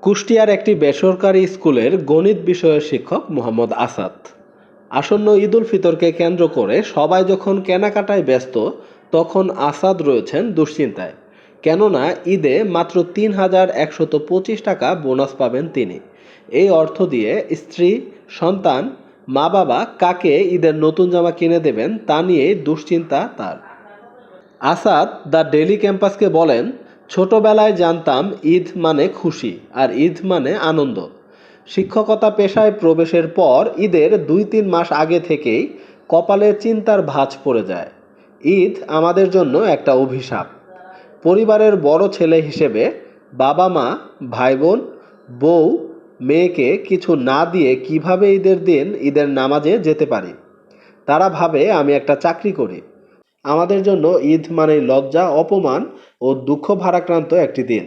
কুষ্টিয়ার একটি বেসরকারি স্কুলের গণিত বিষয়ের শিক্ষক মোহাম্মদ আসাদ। আসন্ন ঈদ উল ফিতরকে কেন্দ্র করে সবাই যখন কেনাকাটায় ব্যস্ত, তখন আসাদ রয়েছেন দুশ্চিন্তায়। কেননা ঈদে মাত্র ৩,১২৫ টাকা বোনাস পাবেন তিনি। এই অর্থ দিয়ে স্ত্রী, সন্তান, মা বাবা কাকে ঈদের নতুন জামা কিনে দেবেন তা নিয়েই দুশ্চিন্তা তার। আসাদ দ্য ডেইলি ক্যাম্পাসকে বলেন, ছোটবেলায় জানতাম ঈদ মানে খুশি আর ঈদ মানে আনন্দ। শিক্ষকতা পেশায় প্রবেশের পর ঈদের ২-৩ মাস আগে থেকেই কপালে চিন্তার ভাঁজ পড়ে যায়। ঈদ আমাদের জন্য একটা অভিশাপ। পরিবারের বড় ছেলে হিসেবে বাবা মা, ভাই বোন, বউ, মেয়েকে কিছু না দিয়ে কিভাবে ঈদের দিন ঈদের নামাজে যেতে পারি। তারা ভাবে আমি একটা চাকরি করি। আমাদের জন্য ঈদ মানে লজ্জা, অপমান ও দুঃখ ভারাক্রান্ত একটি দিন।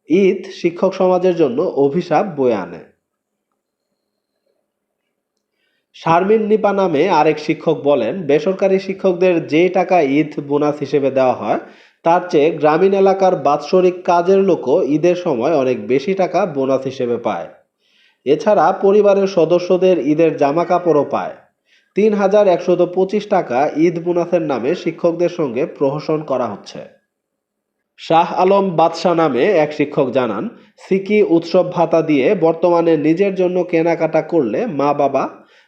ঈদ শিক্ষক সমাজের জন্য অভিশাপ বয়ে আনে। শারমিন নিপা নামে আরেক শিক্ষক বলেন, বেসরকারি শিক্ষকদের যে টাকা ঈদ বোনাস হিসেবে দেওয়া হয়, তার চেয়ে গ্রামীণ এলাকার বাৎসরিক কাজের লোকও ঈদের সময় অনেক বেশি টাকা বোনাস হিসেবে পায়। এছাড়া পরিবারের সদস্যদের ঈদের জামা কাপড়ও পায়। ৩,১২৫ টাকা ঈদ বোনাসের নামে শিক্ষকদের সঙ্গে প্রহসন করা হচ্ছে। শাহ আলম বাদশা নামে এক শিক্ষক জানান, সিকি উৎসব ভাতা দিয়ে বর্তমানে নিজের জন্য কেনাকাটা করলে মা বাবা,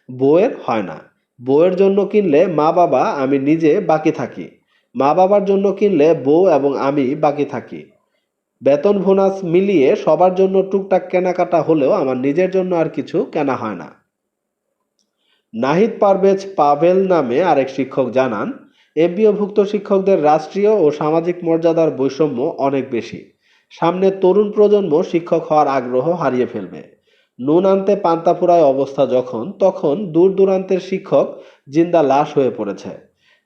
বউয়ের হয় না। বউয়ের জন্য কিনলে মা বাবা, আমি নিজে বাকি থাকি। মা বাবার জন্য কিনলে বউ এবং আমি বাকি থাকি। বেতন বোনাস মিলিয়ে সবার জন্য টুকটাক কেনাকাটা হলেও আমার নিজের জন্য আর কিছু কেনা হয় না। নাহিদ পারভেজ পাভেল নামে আরেক শিক্ষক জানান, এমপিওভুক্ত শিক্ষকদের রাষ্ট্রীয় ও সামাজিক মর্যাদার বৈষম্য অনেক বেশি। সামনে তরুণ প্রজন্ম শিক্ষক হওয়ার আগ্রহ হারিয়ে ফেলবে। নুন আনতে পান্তা ফুরায় অবস্থা যখন, তখন দূর দূরান্তের শিক্ষক জিন্দা লাশ হয়ে পড়েছে।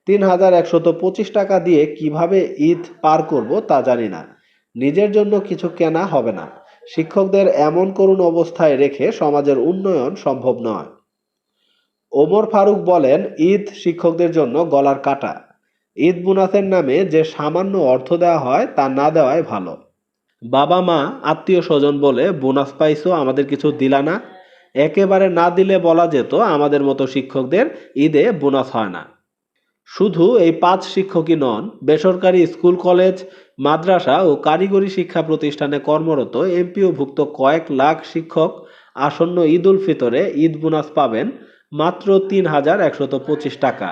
৩,১২৫ টাকা দিয়ে কিভাবে ঈদ পার করব তা জানি না। নিজের জন্য কিছু কেনা হবে না। শিক্ষকদের এমন করুণ অবস্থায় রেখে সমাজের উন্নয়ন সম্ভব নয়। ওমর ফারুক বলেন, ঈদ শিক্ষকদের জন্য গলার কাটা। ঈদ বোনাসের নামে যে সামান্য অর্থ দেওয়া হয় তা না দেওয়াই ভালো। বাবা মা, আত্মীয় স্বজন বলে বোনাস পাইছো, আমাদের কিছু দিলা না। একেবারে না দিলে বলা যেত আমাদের মতো শিক্ষকদের ঈদে বোনাস হয় না। শুধু এই ৫ শিক্ষকই নন, বেসরকারি স্কুল, কলেজ, মাদ্রাসা ও কারিগরি শিক্ষা প্রতিষ্ঠানে কর্মরত এমপিওভুক্ত কয়েক লাখ শিক্ষক আসন্ন ঈদ উল ফিতরে ঈদ বোনাস পাবেন মাত্র ৩,১২৫ টাকা।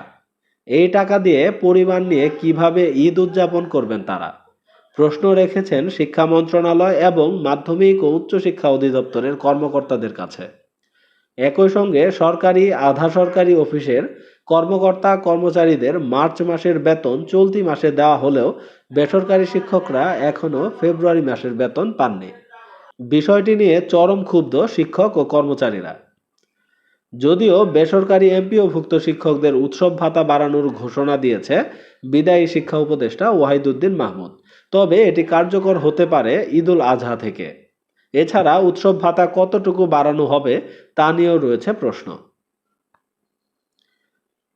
এই টাকা দিয়ে পরিবার নিয়ে কিভাবে ঈদ উদযাপন করবেন তারা? প্রশ্ন রেখেছেন শিক্ষা মন্ত্রণালয় এবং মাধ্যমিক ও উচ্চশিক্ষা অধিদপ্তরের কর্মকর্তাদের কাছে। একই সঙ্গে সরকারি, আধা সরকারি অফিসের কর্মকর্তা কর্মচারীদের মার্চ মাসের বেতন চলতি মাসে দেওয়া হলেও বেসরকারি শিক্ষকরা এখনও ফেব্রুয়ারি মাসের বেতন পাননি। বিষয়টি নিয়ে চরম ক্ষুব্ধ শিক্ষক ও কর্মচারীরা। যদিও বেসরকারি এমপিওভুক্ত শিক্ষকদের উৎসব ভাতা বাড়ানোর ঘোষণা দিয়েছে বিদায়ী শিক্ষা উপদেষ্টা ওয়াহিদুদ্দিন মাহমুদ, তবে এটি কার্যকর হতে পারে ঈদ উল আজহা থেকে। এছাড়া উৎসব ভাতা কতটুকু বাড়ানো হবে তা নিয়েও রয়েছে প্রশ্ন।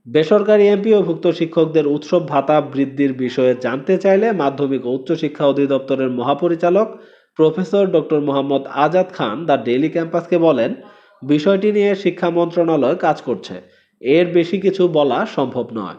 বেসরকারি এমপিওভুক্ত শিক্ষকদের উৎসব ভাতা বৃদ্ধির বিষয়ে জানতে চাইলে মাধ্যমিক ও উচ্চশিক্ষা অধিদপ্তরের মহাপরিচালক professor doctor Mohammad Azad Khan the daily ক্যাম্পাসকে বলেন, বিষয়টি নিয়ে শিক্ষা মন্ত্রণালয় কাজ করছে, এর বেশি কিছু বলা সম্ভব নয়।